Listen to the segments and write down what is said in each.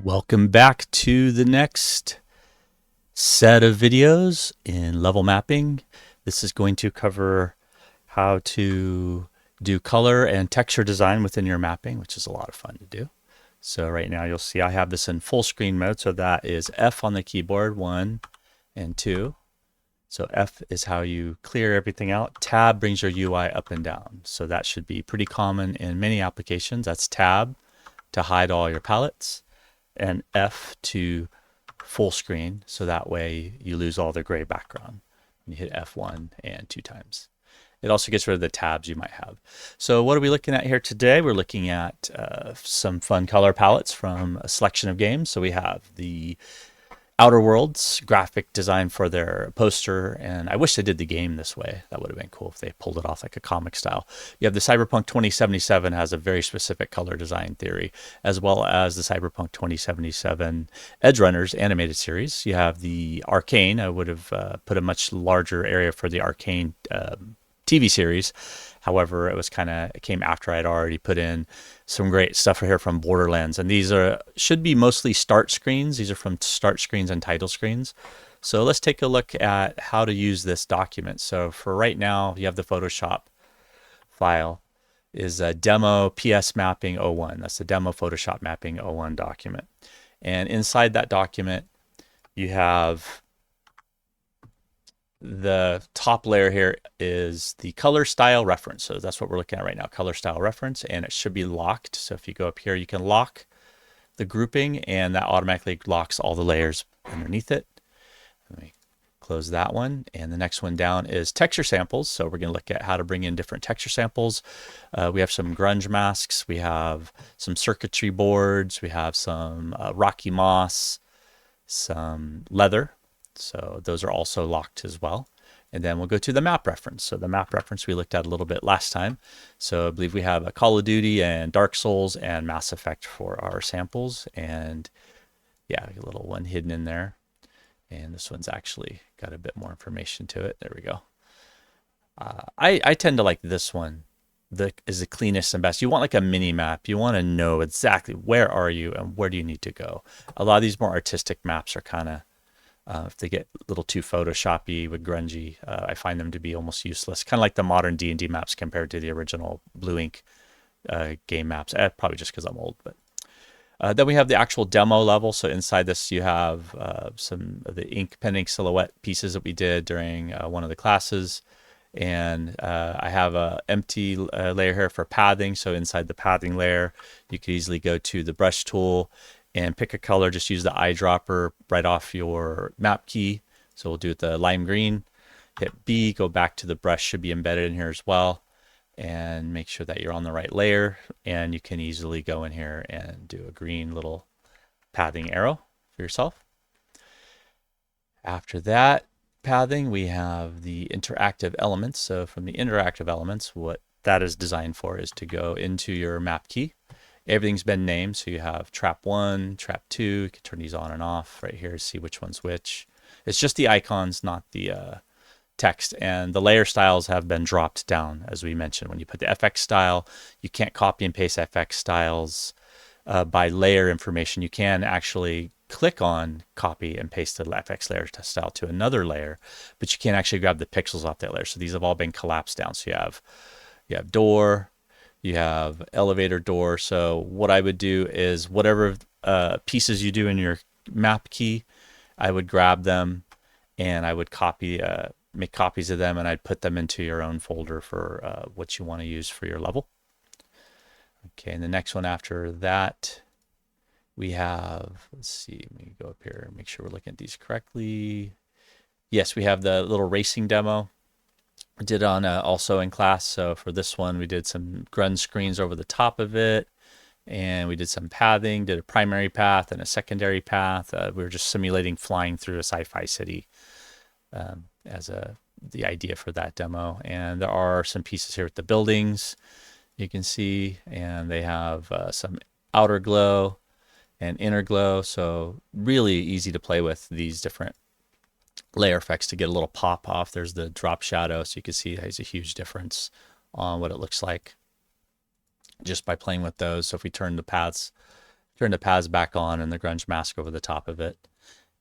Welcome back to the next set of videos in level mapping. This is going to cover how to do color and texture design within your mapping, which is a lot of fun to do. So right now you'll see I have this in full screen mode. So that is F on the keyboard, 1 and 2. So F is how you clear everything out. Tab brings your UI up and down. So that should be pretty common in many applications. That's Tab to hide all your palettes, and F to full screen, so that way you lose all the gray background. You hit F1 and 2 times. It also gets rid of the tabs you might have. So what are we looking at here today? We're looking at some fun color palettes from a selection of games. So we have the Outer Worlds graphic design for their poster, and I wish they did the game this way. That would have been cool if they pulled it off like a comic style. You have the Cyberpunk 2077 has a very specific color design theory, as well as the Cyberpunk 2077 Edgerunners animated series. You have the Arcane. I would have put a much larger area for the Arcane TV series. However, it came after I'd already put in some great stuff here from Borderlands. And these should be mostly start screens. These are from start screens and title screens. So let's take a look at how to use this document. So for right now, you have the Photoshop file is a demo PS mapping 01. That's the demo Photoshop mapping 01 document. And inside that document, you have the top layer here is the color style reference. So that's what we're looking at right now, color style reference, and it should be locked. So if you go up here, you can lock the grouping, and that automatically locks all the layers underneath it. Let me close that one. And the next one down is texture samples. So we're going to look at how to bring in different texture samples. We have some grunge masks. We have some circuitry boards. We have some rocky moss, some leather. So those are also locked as well. And then we'll go to the map reference. So the map reference we looked at a little bit last time. So I believe we have a Call of Duty and Dark Souls and Mass Effect for our samples. And yeah, a little one hidden in there. And this one's actually got a bit more information to it. There we go. I tend to like this one. Is the cleanest and best. You want like a mini map. You want to know exactly where are you and where do you need to go. A lot of these more artistic maps are kind of if they get a little too photoshoppy with grungy, I find them to be almost useless. Kind of like the modern D&D maps compared to the original Blue Ink game maps. Probably just because I'm old. But then we have the actual demo level. So inside this, you have some of the ink pen ink silhouette pieces that we did during one of the classes. And I have a empty layer here for pathing. So inside the pathing layer, you could easily go to the brush tool and pick a color. Just use the eyedropper right off your map key. So we'll do it the lime green. Hit B, go back to the brush, should be embedded in here as well. And make sure that you're on the right layer. And you can easily go in here and do a green little pathing arrow for yourself. After that pathing, we have the interactive elements. So from the interactive elements, what that is designed for is to go into your map key. Everything's been named, so you have trap 1, trap 2. You can turn these on and off right here to see which one's which. It's just the icons, not the text. And the layer styles have been dropped down, as we mentioned. When you put the FX style, you can't copy and paste FX styles by layer information. You can actually click on copy and paste the FX layer style to another layer, but you can't actually grab the pixels off that layer. So these have all been collapsed down. So you have door, you have elevator door. So what I would do is whatever pieces you do in your map key, I would grab them and I would make copies of them, and I'd put them into your own folder for what you want to use for your level. Okay, and the next one after that, we have, let's see, let me go up here and make sure we're looking at these correctly. Yes, we have the little racing demo. I did on also in class. So for this one, we did some grunge screens over the top of it, and we did some pathing, did a primary path and a secondary path. We were just simulating flying through a sci-fi city as the idea for that demo. And there are some pieces here with the buildings you can see, and they have some outer glow and inner glow. So really easy to play with these different layer effects to get a little pop off. There's the drop shadow, so you can see there's a huge difference on what it looks like just by playing with those. So if we turn the paths turn the paths back on and the grunge mask over the top of it.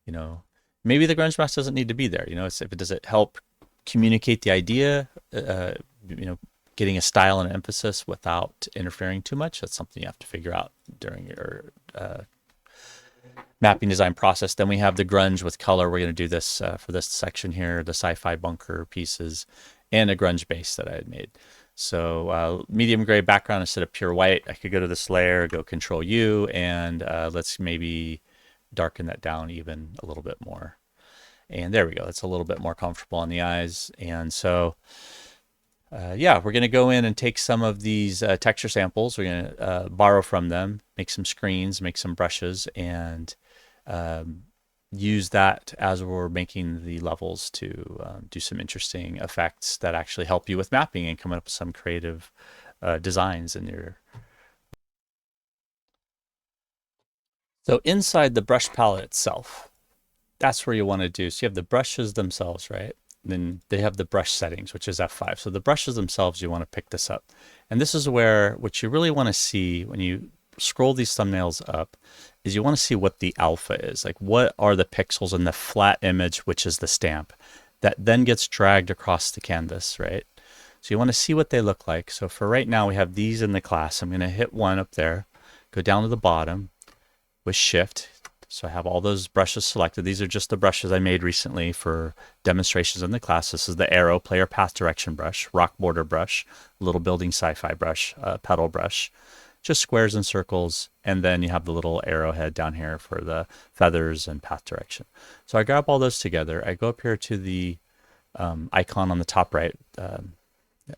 You know, maybe the grunge mask doesn't need to be there. You know, if it does it help communicate the idea, you know, getting a style and emphasis without interfering too much. That's something you have to figure out during your mapping design process. Then we have the grunge with color. We're going to do this for this section here, the sci-fi bunker pieces, and a grunge base that I had made. So medium gray background instead of pure white. I could go to this layer, go Control U, and let's maybe darken that down even a little bit more. And there we go. It's a little bit more comfortable on the eyes. And so, yeah, we're going to go in and take some of these texture samples. We're going to borrow from them, make some screens, make some brushes, and use that as we're making the levels to do some interesting effects that actually help you with mapping and come up with some creative designs in your. So inside the brush palette itself, that's where you want to do. So you have the brushes themselves, right? Then they have the brush settings, which is F5. So the brushes themselves, you want to pick this up. And this is where what you really want to see when you scroll these thumbnails up is you want to see what the alpha is. Like what are the pixels in the flat image, which is the stamp, that then gets dragged across the canvas, right? So you want to see what they look like. So for right now, we have these in the class. I'm going to hit one up there, go down to the bottom with Shift. So I have all those brushes selected. These are just the brushes I made recently for demonstrations in the class. This is the arrow player path direction brush, rock border brush, little building sci-fi brush, petal brush, just squares and circles. And then you have the little arrowhead down here for the feathers and path direction. So I grab all those together. I go up here to the icon on the top right,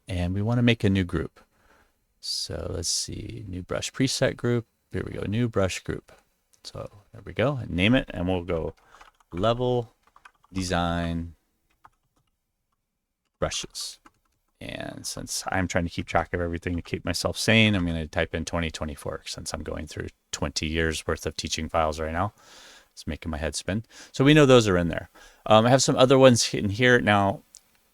and we want to make a new group. So let's see, new brush preset group. Here we go, new brush group. So there we go, name it, and we'll go level design brushes. And since I'm trying to keep track of everything to keep myself sane, I'm going to type in 2024 since I'm going through 20 years worth of teaching files right now. It's making my head spin. So we know those are in there. I have some other ones in here. Now,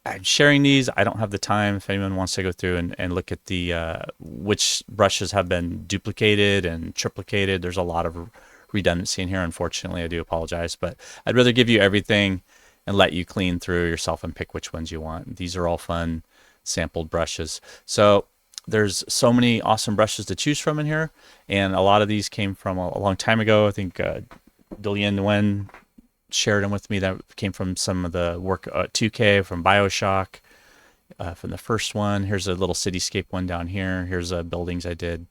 I'm sharing these. I don't have the time. If anyone wants to go through and look at the which brushes have been duplicated and triplicated, there's a lot of redundancy in here. Unfortunately, I do apologize, but I'd rather give you everything and let you clean through yourself and pick which ones you want. These are all fun sampled brushes. So there's so many awesome brushes to choose from in here, and a lot of these came from a long time ago. I think Dilian Nguyen shared them with me. That came from some of the work 2K from BioShock, from the first one. Here's a little cityscape one down here. Here's buildings I did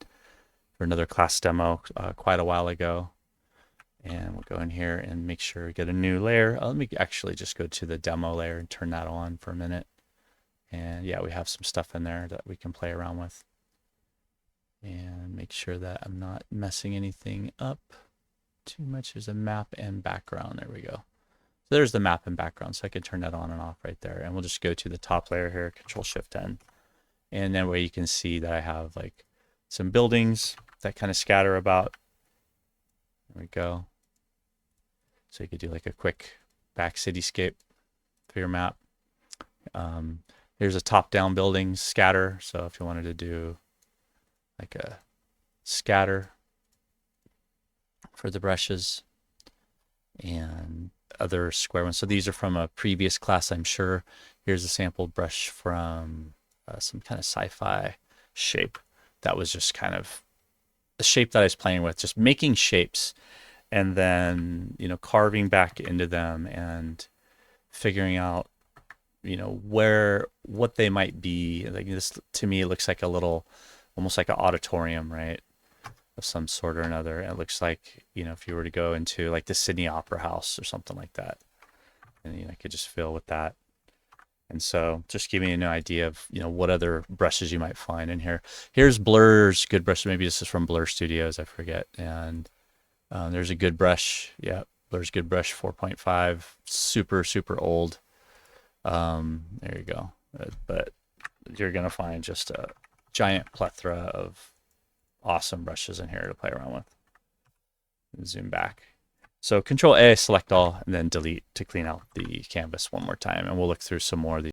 for another class demo quite a while ago. And we'll go in here and make sure we get a new layer. Let me actually just go to the demo layer and turn that on for a minute. And yeah, we have some stuff in there that we can play around with. And make sure that I'm not messing anything up too much. There's a map and background. There we go. So there's the map and background. So I can turn that on and off right there. And we'll just go to the top layer here, Control Shift N. And then where you can see that I have like some buildings that kind of scatter about. There we go. So you could do like a quick back cityscape for your map. Here's a top-down building scatter. So if you wanted to do like a scatter for the brushes and other square ones. So these are from a previous class, I'm sure. Here's a sample brush from some kind of sci-fi shape. That was just kind of the shape that I was playing with, just making shapes and then, you know, carving back into them and figuring out, you know, what they might be. Like this, to me, it looks like a little, almost like an auditorium, right? Of some sort or another. It looks like, you know, if you were to go into like the Sydney Opera House or something like that, and you know, I could just fill with that. And so just giving you an idea of, you know, what other brushes you might find in here. Here's Blur's good brush. Maybe this is from Blur Studios, I forget. And there's a good brush. Yeah, Blur's good brush 4.5, super old. There you go. But you're going to find just a giant plethora of awesome brushes in here to play around with. Zoom back. So Control A, select all, and then delete to clean out the canvas one more time. And we'll look through some more of these.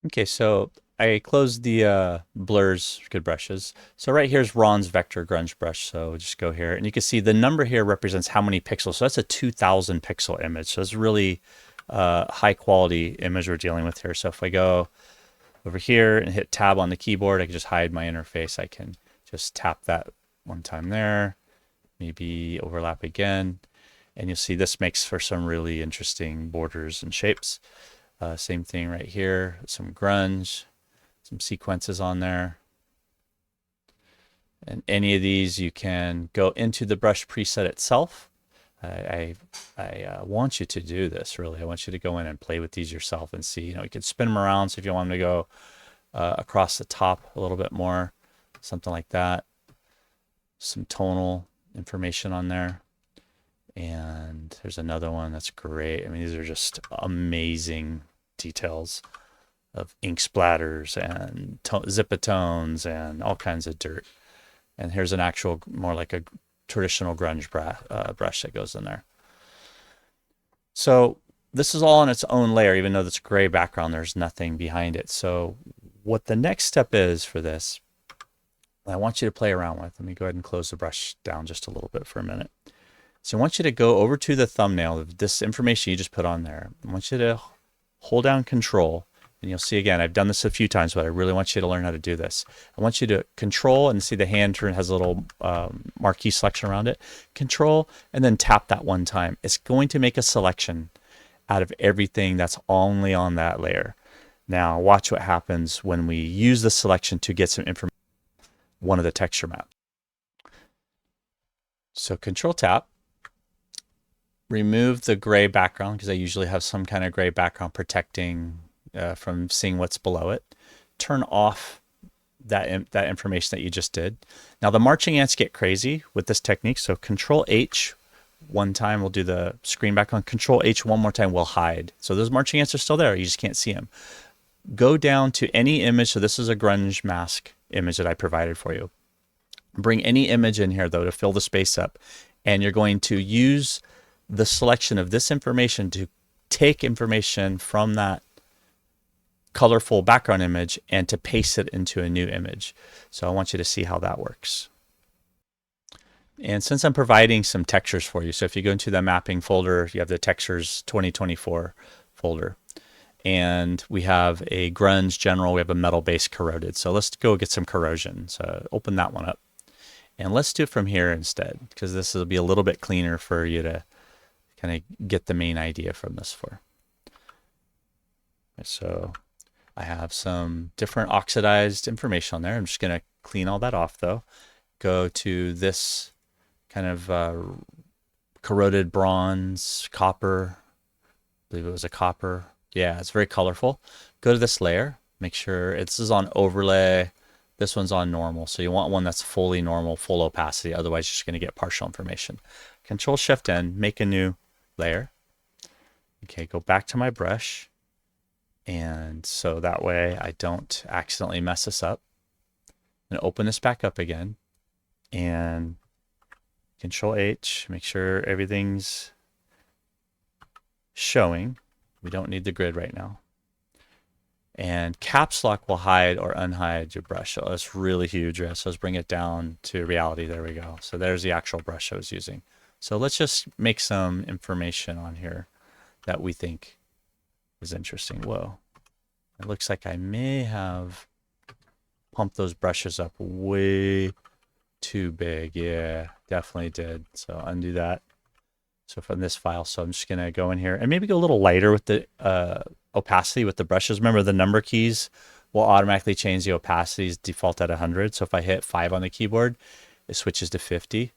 Okay, so I closed the blurs good brushes. So right here's Ron's vector grunge brush. So we'll just go here and you can see the number here represents how many pixels. So that's a 2000 pixel image. So it's really high quality image we're dealing with here. So if I go over here and hit tab on the keyboard, I can just hide my interface. I can just tap that one time there, maybe overlap again. And you'll see this makes for some really interesting borders and shapes. Same thing right here, some grunge, some sequences on there. And any of these you can go into the brush preset itself. I want you to do this, really. I want you to go in and play with these yourself and see. You know, you can spin them around. So if you want them to go across the top a little bit more, something like that. Some tonal information on there. And there's another one that's great. I mean, these are just amazing details of ink splatters and zipatones and all kinds of dirt. And here's an actual, more like a traditional grunge brush that goes in there. So this is all on its own layer, even though it's gray background, there's nothing behind it. So what the next step is for this, I want you to play around with. Let me go ahead and close the brush down just a little bit for a minute. So I want you to go over to the thumbnail of this information you just put on there. I want you to hold down Control, and you'll see again, I've done this a few times, but I really want you to learn how to do this. I want you to Control and see the hand turn has a little marquee selection around it. Control and then tap that one time. It's going to make a selection out of everything that's only on that layer. Now watch what happens when we use the selection to get some information, one of the texture maps. So Control tap. Remove the gray background because I usually have some kind of gray background protecting from seeing what's below it. Turn off that information that you just did. Now the marching ants get crazy with this technique. So Control H one time will do the screen background. Control H one more time will hide. So those marching ants are still there. You just can't see them. Go down to any image. So this is a grunge mask image that I provided for you. Bring any image in here though to fill the space up, and you're going to use the selection of this information to take information from that colorful background image and to paste it into a new image. So I want you to see how that works. And since I'm providing some textures for you, so if you go into the mapping folder, you have the textures 2024 folder. And we have a grunge general, we have a metal base corroded. So let's go get some corrosion. So open that one up. And let's do it from here instead, because this will be a little bit cleaner for you to kind of get the main idea from this for. So I have some different oxidized information on there. I'm just going to clean all that off though. Go to this kind of corroded bronze, copper. I believe it was a copper. Yeah, it's very colorful. Go to this layer. Make sure this is on overlay. This one's on normal. So you want one that's fully normal, full opacity. Otherwise, you're just going to get partial information. Control Shift N, make a new layer. Okay, go back to my brush. And so that way I don't accidentally mess this up. And open this back up again. And Control H, make sure everything's showing. We don't need the grid right now. And caps lock will hide or unhide your brush. So that's really huge. So let's bring it down to reality. There we go. So there's the actual brush I was using. So let's just make some information on here that we think is interesting. Whoa. It looks like I may have pumped those brushes up way too big. Yeah, definitely did. So undo that. So from this file, so I'm just going to go in here and maybe go a little lighter with the opacity with the brushes. Remember, the number keys will automatically change the opacities, default at 100. So if I hit 5 on the keyboard, it switches to 50.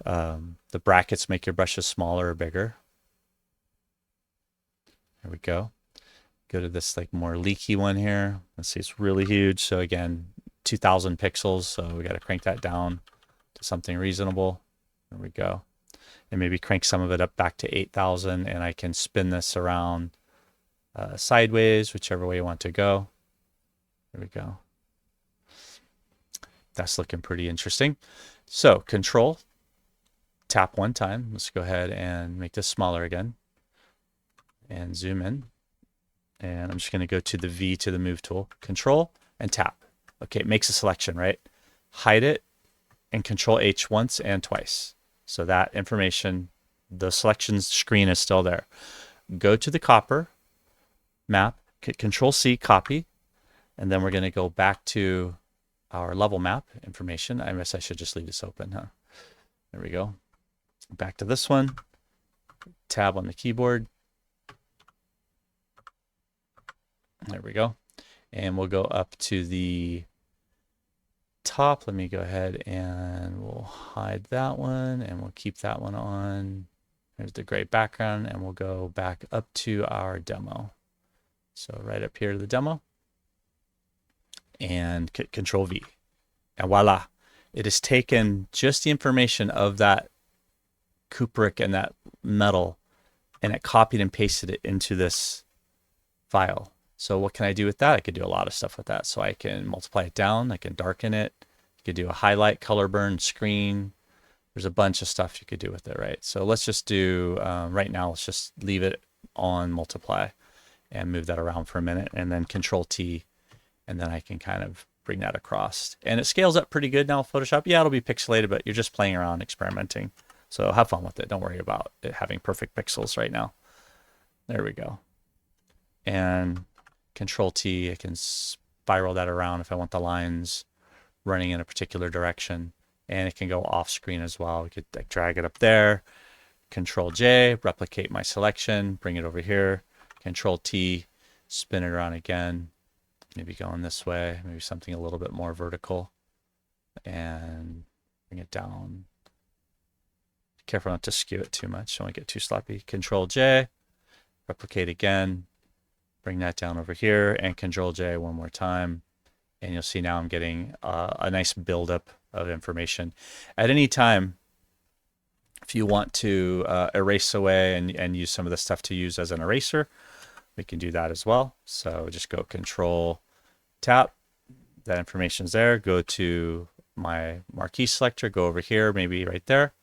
The brackets make your brushes smaller or bigger. There we go. Go to this like more leaky one here. Let's see, it's really huge. So again, 2000 pixels. So we got to crank that down to something reasonable. There we go. And maybe crank some of it up back to 8,000, and I can spin this around sideways, whichever way you want to go. There we go. That's looking pretty interesting. So Control, tap one time. Let's go ahead and make this smaller again and zoom in. And I'm just going to go to the V to the move tool, control and tap. Okay, it makes a selection, right? Hide it and control H once and twice. So that information, the selection screen is still there. Go to the copper map, control C, copy, and then we're going to go back to our level map information. I guess I should just leave this open, huh? There we go. Back to this one, tab on the keyboard. There we go. And we'll go up to the top. Let me go ahead and we'll hide that one and we'll keep that one on. There's the gray background, and we'll go back up to our demo. So right up here to the demo and control V. And voila, it has taken just the information of that cupric and that metal, and it copied and pasted it into this file. So what can I do with that? I could do a lot of stuff with that. So I can multiply it down, I can darken it, you could do a highlight, color burn, screen. There's a bunch of stuff you could do with it, right? So let's just do, right now, let's just leave it on multiply and move that around for a minute, and then control T, and then I can kind of bring that across. And it scales up pretty good now with Photoshop. Yeah, it'll be pixelated, but you're just playing around, experimenting. So have fun with it. Don't worry about it having perfect pixels right now. There we go. And control T, I can spiral that around if I want the lines running in a particular direction. And it can go off screen as well. We could like drag it up there. Control J, replicate my selection, bring it over here. Control T, spin it around again. Maybe going this way, maybe something a little bit more vertical. And bring it down. Careful not to skew it too much. Don't want to get too sloppy. Control J, replicate again. Bring that down over here, and Control J one more time. And you'll see now I'm getting a nice buildup of information. At any time, if you want to erase away and use some of the stuff to use as an eraser, we can do that as well. So just go Control tap, that information's there. Go to my marquee selector, go over here, maybe right there.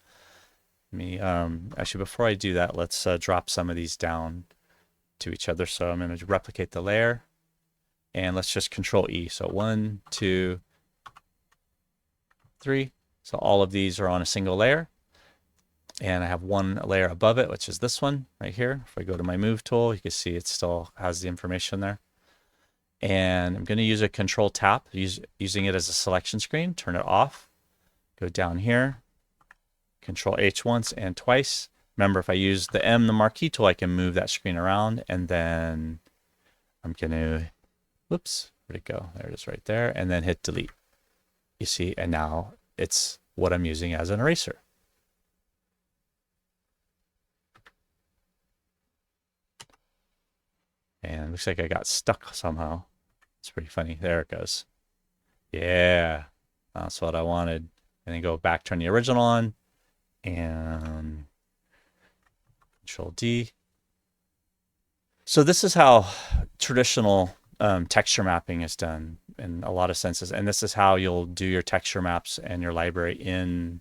Let me actually, before I do that, let's drop some of these down to each other. So I'm going to replicate the layer, and let's just Control E. So 1, 2, 3. So all of these are on a single layer, and I have one layer above it, which is this one right here. If I go to my move tool, you can see it still has the information there. And I'm going to use a Control tap, using it as a selection screen. Turn it off. Go down here. Control H once and twice. Remember, if I use the M, the marquee tool, I can move that screen around, and then I'm going to, whoops, where'd it go? There it is right there, and then hit delete. You see, and now it's what I'm using as an eraser. And it looks like I got stuck somehow. It's pretty funny. There it goes. Yeah, that's what I wanted. And then go back, turn the original on, and Control D. So this is how traditional texture mapping is done in a lot of senses. And this is how you'll do your texture maps and your library in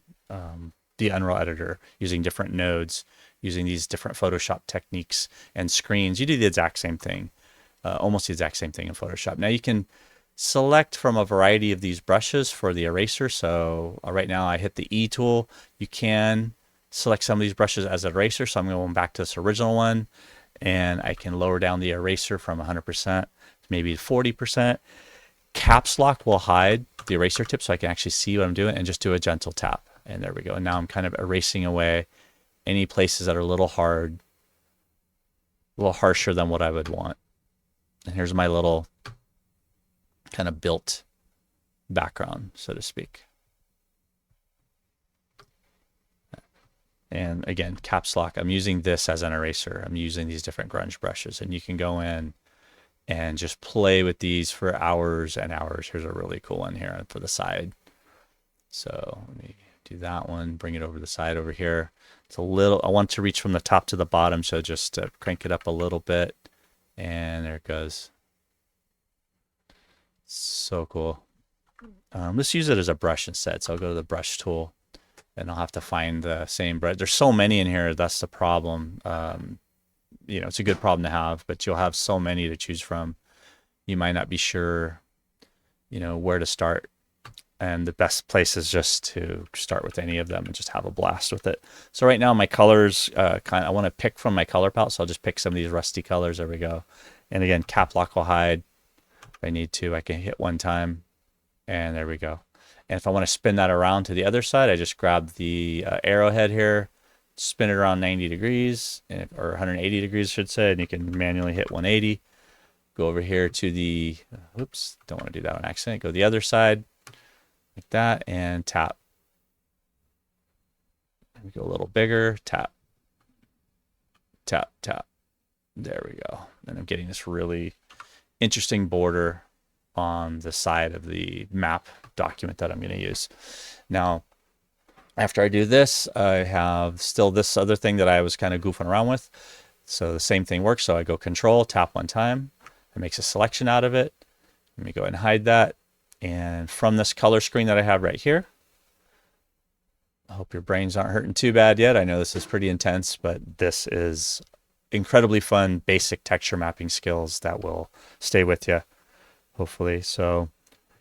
the Unreal Editor, using different nodes, using these different Photoshop techniques and screens. You do the exact same thing, almost the exact same thing in Photoshop. Now you can select from a variety of these brushes for the eraser. So right now I hit the E tool. You can select some of these brushes as an eraser. So I'm going back to this original one, and I can lower down the eraser from 100% to maybe 40%. Caps lock will hide the eraser tip so I can actually see what I'm doing, and just do a gentle tap. And there we go. And now I'm kind of erasing away any places that are a little hard, a little harsher than what I would want. And here's my little kind of built background, so to speak. And again, caps lock, I'm using this as an eraser. I'm using these different grunge brushes, and you can go in and just play with these for hours and hours. Here's a really cool one here for the side. So let me do that one, bring it over the side over here. It's a little, I want to reach from the top to the bottom, so just crank it up a little bit, and there it goes. So cool. Let's use it as a brush instead. So I'll go to the brush tool, and I'll have to find the same brush. There's so many in here, that's the problem. it's a good problem to have, but you'll have so many to choose from. You might not be sure, where to start. And the best place is just to start with any of them and just have a blast with it. So right now my colors, I want to pick from my color palette. So I'll just pick some of these rusty colors. There we go. And again, cap lock will hide. If I need to, I can hit one time and there we go. And if I want to spin that around to the other side, I just grab the arrowhead here, spin it around 90 degrees or 180 degrees, I should say, and you can manually hit 180. Go over here to the, oops, don't want to do that on accident. Go to the other side like that and tap. Let me go a little bigger, tap, tap, tap. There we go. And I'm getting this really interesting border on the side of the map document that I'm going to use. Now, after I do this, I have still this other thing that I was kind of goofing around with. So the same thing works. So I go Control, tap one time. It makes a selection out of it. Let me go ahead and hide that. And from this color screen that I have right here, I hope your brains aren't hurting too bad yet. I know this is pretty intense, but this is incredibly fun, basic texture mapping skills that will stay with you, hopefully. So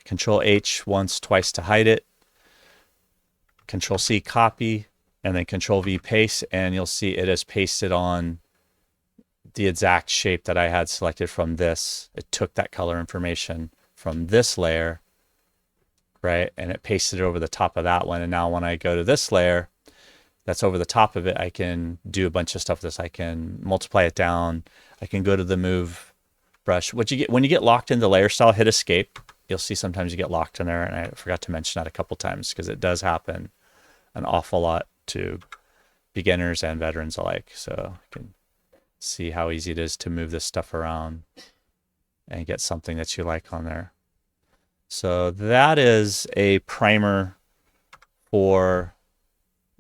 Control H once, twice to hide it. Control C, copy, and then Control V, paste, and you'll see it has pasted on the exact shape that I had selected from this. It took that color information from this layer, right, and it pasted it over the top of that one. And now when I go to this layer that's over the top of it, I can do a bunch of stuff with this. I can multiply it down. I can go to the move brush. What you get when you get locked into layer style, hit escape. You'll see sometimes you get locked in there, and I forgot to mention that a couple times because it does happen an awful lot to beginners and veterans alike. So you can see how easy it is to move this stuff around and get something that you like on there. So that is a primer for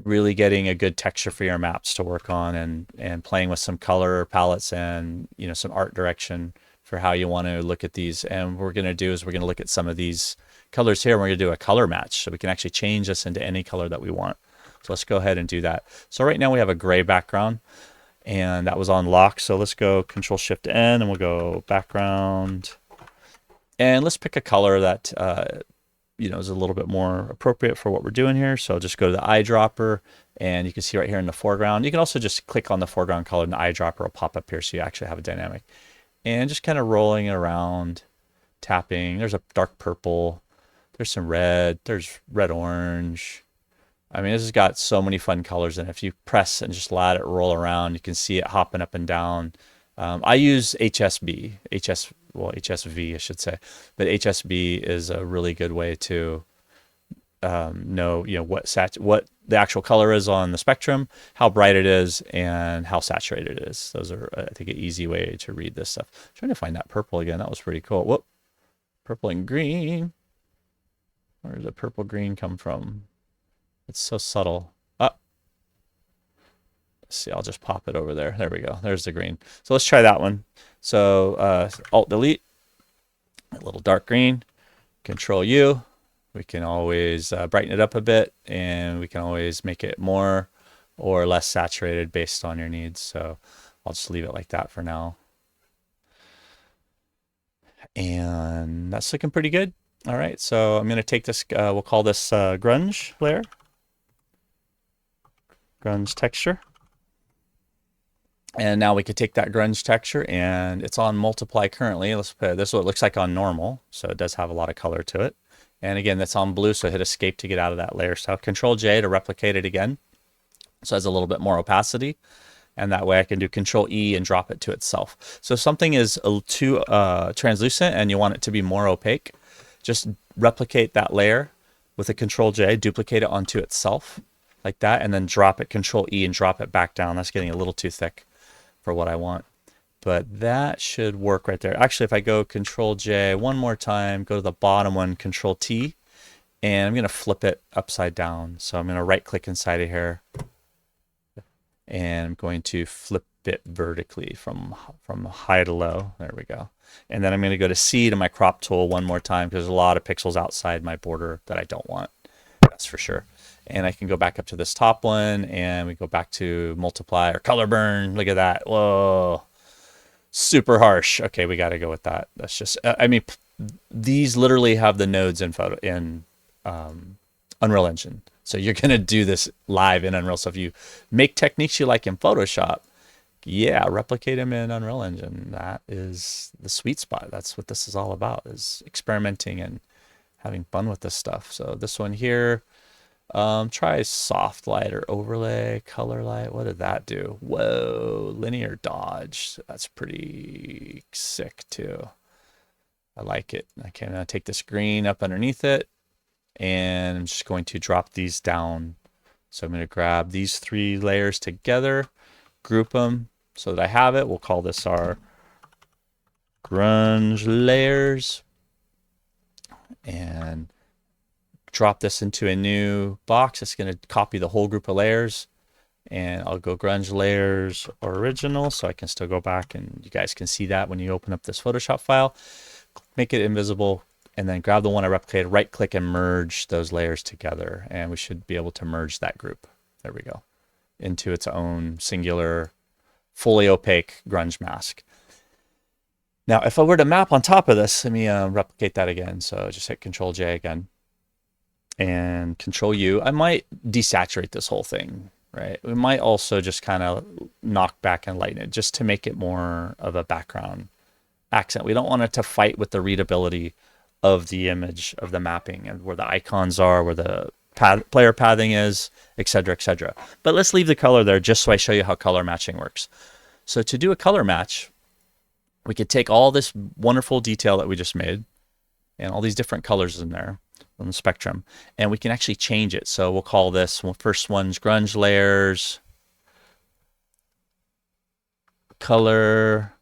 really getting a good texture for your maps to work on, and playing with some color palettes and some art direction for how you want to look at these. And what we're going to do is we're going to look at some of these colors here, and we're going to do a color match so we can actually change this into any color that we want. So let's go ahead and do that. So right now we have a gray background, and that was on lock. So let's go Control Shift N, and we'll go background, and let's pick a color that is a little bit more appropriate for what we're doing here. So just go to the eyedropper, and you can see right here in the foreground. You can also just click on the foreground color, and the eyedropper will pop up here, so you actually have a dynamic. And just kind of rolling it around, tapping. There's a dark purple. There's some red. There's red orange. I mean, this has got so many fun colors in it. If you press and just let it roll around, you can see it hopping up and down. I use HSV, I should say, but HSV is a really good way to know, what the actual color is on the spectrum, how bright it is, and how saturated it is. Those are, I think, an easy way to read this stuff. I'm trying to find that purple again. That was pretty cool. Whoop, purple and green. Where does the purple green come from? It's so subtle. Let's see, I'll just pop it over there. There we go. There's the green. So let's try that one. So Alt Delete, a little dark green, Control U. We can always brighten it up a bit, and we can always make it more or less saturated based on your needs. So I'll just leave it like that for now. And that's looking pretty good. All right, so I'm going to take this, we'll call this grunge layer, grunge texture. And now we could take that grunge texture, and it's on multiply currently. Let's put this is what it looks like on normal. So it does have a lot of color to it. And again, that's on blue, so hit escape to get out of that layer style. Control J to replicate it again. So it has a little bit more opacity. And that way I can do Control E and drop it to itself. So if something is too translucent and you want it to be more opaque, just replicate that layer with a Control J, duplicate it onto itself like that, and then drop it, Control E, and drop it back down. That's getting a little too thick for what I want. But that should work right there. Actually, if I go Control J one more time, go to the bottom one, Control T, and I'm going to flip it upside down. So I'm going to right click inside of here, and I'm going to flip it vertically from high to low. There we go. And then I'm going to go to C to my crop tool one more time because there's a lot of pixels outside my border that I don't want. That's for sure. And I can go back up to this top one, and we go back to multiply or color burn. Look at that. Whoa. Super harsh. Okay, we got to go with that. That's just, I mean, these literally have the nodes in Unreal Engine. So you're going to do this live in Unreal. So if you make techniques you like in Photoshop, yeah, replicate them in Unreal Engine. That is the sweet spot. That's what this is all about, is experimenting and having fun with this stuff. So this one here, try soft light or overlay, color light. What did that do? Whoa, linear dodge. That's pretty sick too. I like it. Okay, I'm gonna take this green up underneath it, and I'm just going to drop these down. So I'm going to grab these 3 layers together, group them so that I have it. We'll call this our grunge layers, and drop this into a new box. It's going to copy the whole group of layers, and I'll go grunge layers original, so I can still go back and you guys can see that when you open up this Photoshop file. Make it invisible, and then grab the one I replicated, right click and merge those layers together, and we should be able to merge that group. There we go, into its own singular, fully opaque grunge mask. Now, if I were to map on top of this, let me replicate that again. So just hit Control J again and Control U. I might desaturate this whole thing, right? We might also just kind of knock back and lighten it just to make it more of a background accent. We don't want it to fight with the readability of the image, of the mapping, and where the icons are, where the player pathing is, etc., etc. But let's leave the color there just so I show you how color matching works. So to do a color match, we could take all this wonderful detail that we just made and all these different colors in there on the spectrum, and we can actually change it. So we'll call this first one's grunge layers, color,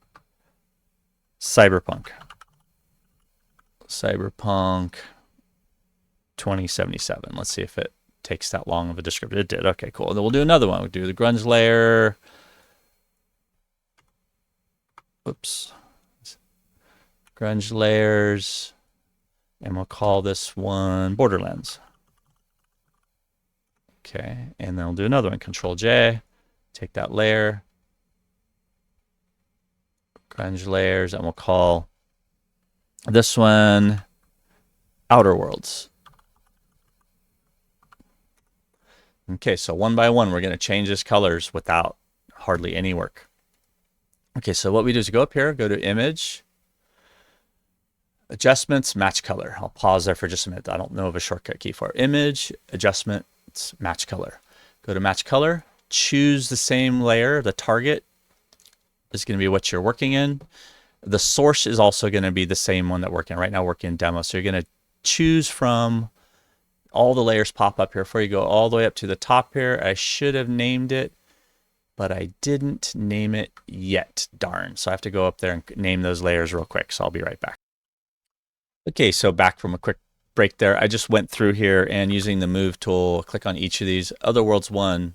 cyberpunk 2077. Let's see if it takes that long of a descriptor. It did. Okay, cool. Then we'll do another one. We'll do the grunge layer. Oops. Grunge layers. And we'll call this one Borderlands. Okay, and then we'll do another one. Control J. Take that layer. Grunge layers, and we'll call this one Outer Worlds. Okay, so one by one, we're going to change this colors without hardly any work. Okay, so what we do is go up here, go to Image, Adjustments, Match Color. I'll pause there for just a minute. I don't know of a shortcut key for it. Image, Adjustments, Match Color. Go to Match Color, choose the same layer. The target is going to be what you're working in. The source is also going to be the same one that we're working in. Right now, we're working in demo. So you're going to choose from all the layers pop up here before you go all the way up to the top here. I should have named it, but I didn't name it yet. Darn. So I have to go up there and name those layers real quick. So I'll be right back. Okay, so back from a quick break there. I just went through here and using the move tool, click on each of these. Otherworlds 1,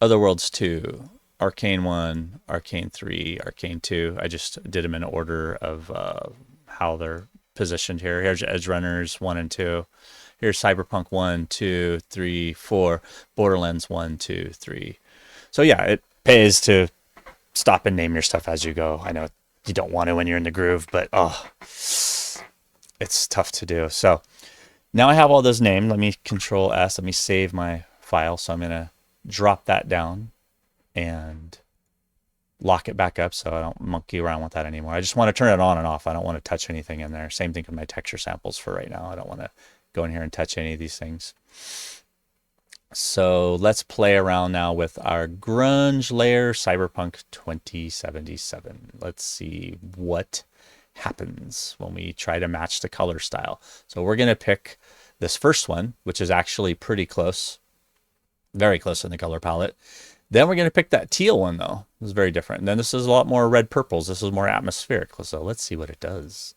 Otherworlds 2, Arcane 1, Arcane 3, Arcane 2. I just did them in order of how they're positioned here. Here's Edgerunners 1 and 2. Here's Cyberpunk 1, 2, 3, 4, Borderlands 1, 2, 3. So yeah, it pays to stop and name your stuff as you go. I know you don't want to when you're in the groove, but it's tough to do. So now I have all those named. Let me Control S. Let me save my file. So I'm going to drop that down and lock it back up so I don't monkey around with that anymore. I just want to turn it on and off. I don't want to touch anything in there. Same thing with my texture samples for right now. I don't want to go in here and touch any of these things. So let's play around now with our grunge layer, Cyberpunk 2077. Let's see what happens when we try to match the color style. So we're going to pick this first one, which is actually pretty close, very close in the color palette. Then we're going to pick that teal one, though. This is very different. And then this is a lot more red purples. This is more atmospheric. So let's see what it does.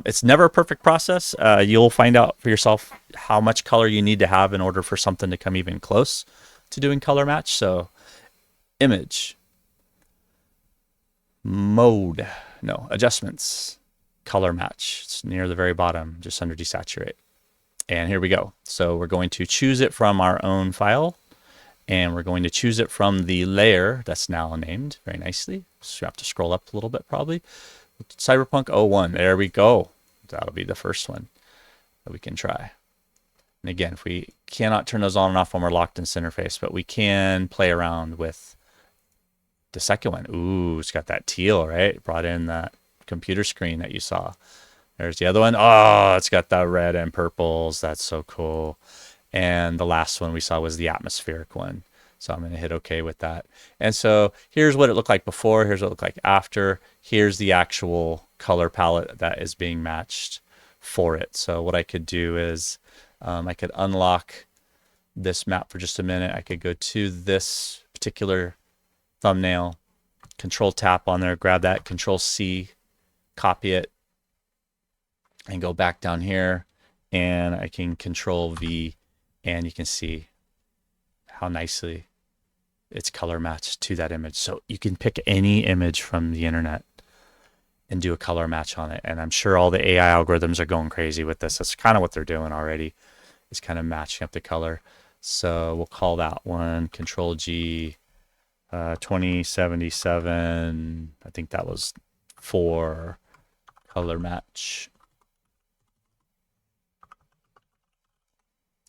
It's never a perfect process. You'll find out for yourself how much color you need to have in order for something to come even close to doing color match. So image, mode, no, adjustments, color match. It's near the very bottom, just under desaturate. And here we go. So we're going to choose it from our own file, and we're going to choose it from the layer that's now named very nicely. So you have to scroll up a little bit probably. Cyberpunk 01, there we go. That'll be the first one that we can try. And again, if we cannot turn those on and off when we're locked in Centerface, but we can play around with the second one. Ooh, it's got that teal, right? Brought in that computer screen that you saw. There's the other one. Oh, it's got the red and purples. That's so cool. And the last one we saw was the atmospheric one. So I'm going to hit OK with that. And so here's what it looked like before. Here's what it looked like after. Here's the actual color palette that is being matched for it. So what I could do is I could unlock this map for just a minute. I could go to this particular thumbnail, control tap on there, grab that, control C, copy it, and go back down here, and I can control V, and you can see how nicely it's color matched to that image. So you can pick any image from the internet and do a color match on it. And I'm sure all the AI algorithms are going crazy with this. That's kind of what they're doing already, is kind of matching up the color. So we'll call that one Control G, 2077. I think that was for color match.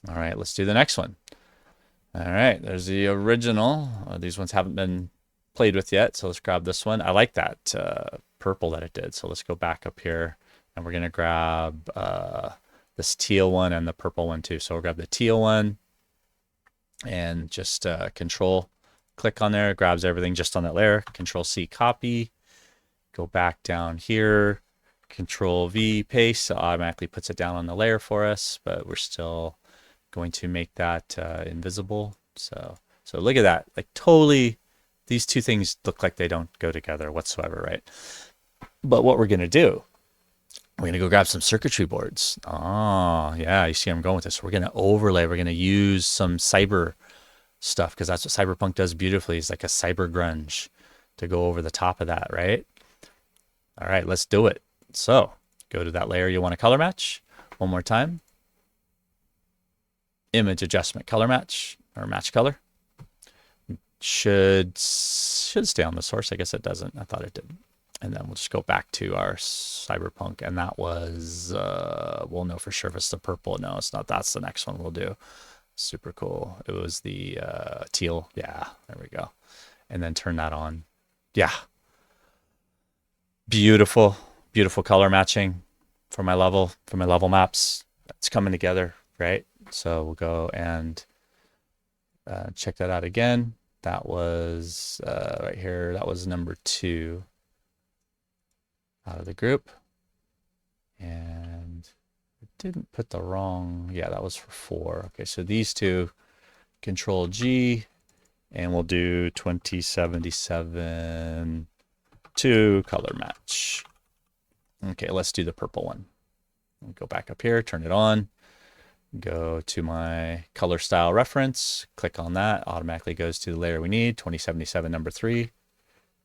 All right, let's do the next one. All right, there's the original. These ones haven't been played with yet, so let's grab this one. I like that purple that it did. So let's go back up here, and we're going to grab this teal one and the purple one too. So we'll grab the teal one and just control click on there, grabs everything just on that layer. Control C, copy, go back down here, Control V, paste. So automatically puts it down on the layer for us, but we're still going to make that invisible. So look at that. Like totally, these two things look like they don't go together whatsoever, right? But what we're going to do, we're going to go grab some circuitry boards. Oh, yeah, you see where I'm going with this. We're going to overlay. We're going to use some cyber stuff, because that's what Cyberpunk does beautifully. It's like a cyber grunge to go over the top of that, right? All right, let's do it. So go to that layer you want to color match. One more time. Image adjustment, color match, or match color. Should stay on the source. I guess it doesn't. I thought it did. And then we'll just go back to our Cyberpunk, and that was, we'll know for sure if it's the purple. No, it's not. That's the next one we'll do. Super cool. It was the teal. Yeah, there we go. And then turn that on. Yeah. Beautiful, beautiful color matching for my level maps. It's coming together, right? So we'll go and check that out again. That was right here. That was number 2 out of the group. And it didn't put the wrong, yeah, that was for 4. Okay, so these two, Control G, and we'll do 2077 to color match. Okay, let's do the purple one. I'll go back up here, turn it on, go to my color style reference, click on that, automatically goes to the layer we need, 2077 number 3.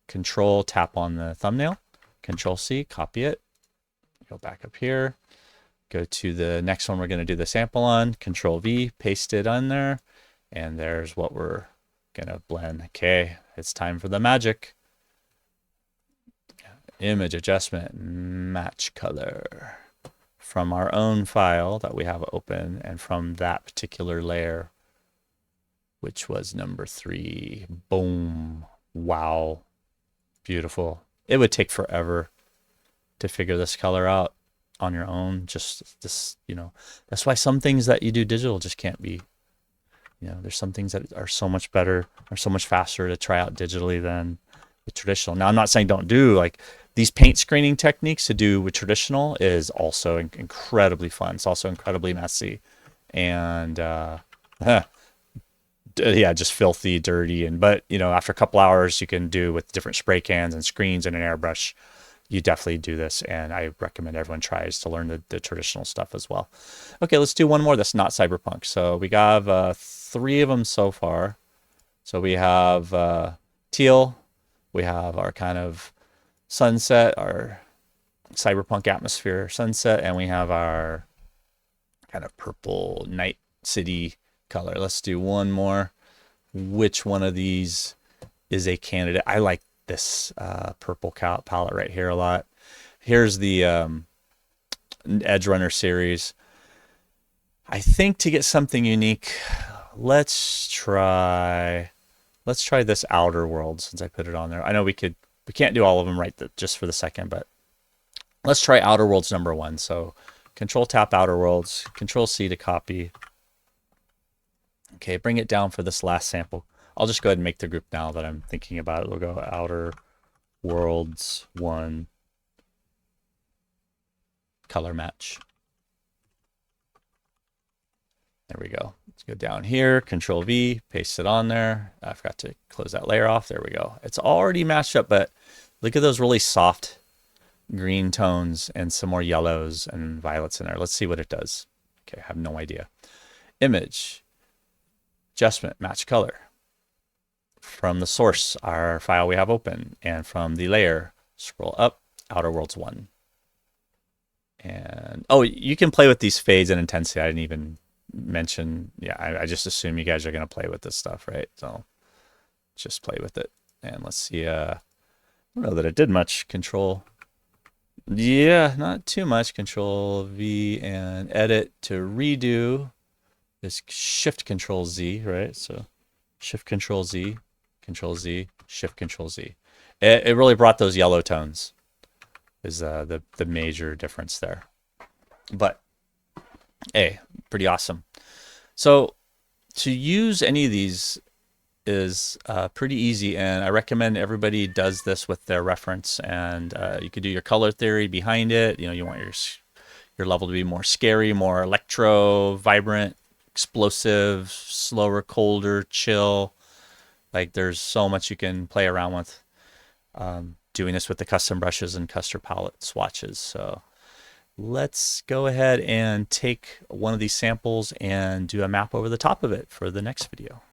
Control, tap on the thumbnail, Control C, copy it, go back up here, go to the next one we're going to do the sample on, Control V, paste it on there, and there's what we're going to blend. Okay, it's time for the magic. Image adjustment, match color. From our own file that we have open, and from that particular layer, which was number 3. Boom. Wow. Beautiful. It would take forever to figure this color out on your own. Just this, that's why some things that you do digital just can't be, there's some things that are so much better or so much faster to try out digitally than with traditional. Now, I'm not saying don't do like these paint screening techniques to do with traditional is also incredibly fun. It's also incredibly messy and yeah, just filthy, dirty. But after a couple hours, you can do with different spray cans and screens and an airbrush. You definitely do this, and I recommend everyone tries to learn the traditional stuff as well. Okay, let's do one more that's not Cyberpunk. So we have 3 of them so far. So we have teal, we have our kind of sunset, our Cyberpunk atmosphere sunset, and we have our kind of purple night city color. Let's do one more. Which one of these is a candidate? I like this purple palette right here a lot. Here's the Edge Runner series. I think to get something unique, let's try this Outer World, since I put it on there. I know we can't do all of them right just for the second, but let's try Outer Worlds number 1. So Control Tap Outer Worlds, Control C to copy. Okay, bring it down for this last sample. I'll just go ahead and make the group now that I'm thinking about it. We'll go Outer Worlds 1 color match. There we go. Let's go down here, Control V, paste it on there. I forgot to close that layer off. There we go. It's already matched up, but look at those really soft green tones and some more yellows and violets in there. Let's see what it does. Okay, I have no idea. Image, adjustment, match color. From the source, our file we have open, and from the layer, scroll up, Outer Worlds 1. And, oh, you can play with these fades and intensity. I didn't even mention, yeah, I just assume you guys are going to play with this stuff, right? So just play with it. And let's see, I don't know that it did much. Control, yeah, not too much. Control V and edit to redo. This Shift Control Z, right? So Shift Control Z, Control Z, Shift Control Z. It really brought those yellow tones. Is the major difference there. But hey, pretty awesome. So to use any of these is pretty easy, and I recommend everybody does this with their reference. And you could do your color theory behind it. You know, you want your level to be more scary, more electro, vibrant, explosive, slower, colder, chill. Like there's so much you can play around with doing this with the custom brushes and custom palette swatches. So let's go ahead and take one of these samples and do a map over the top of it for the next video.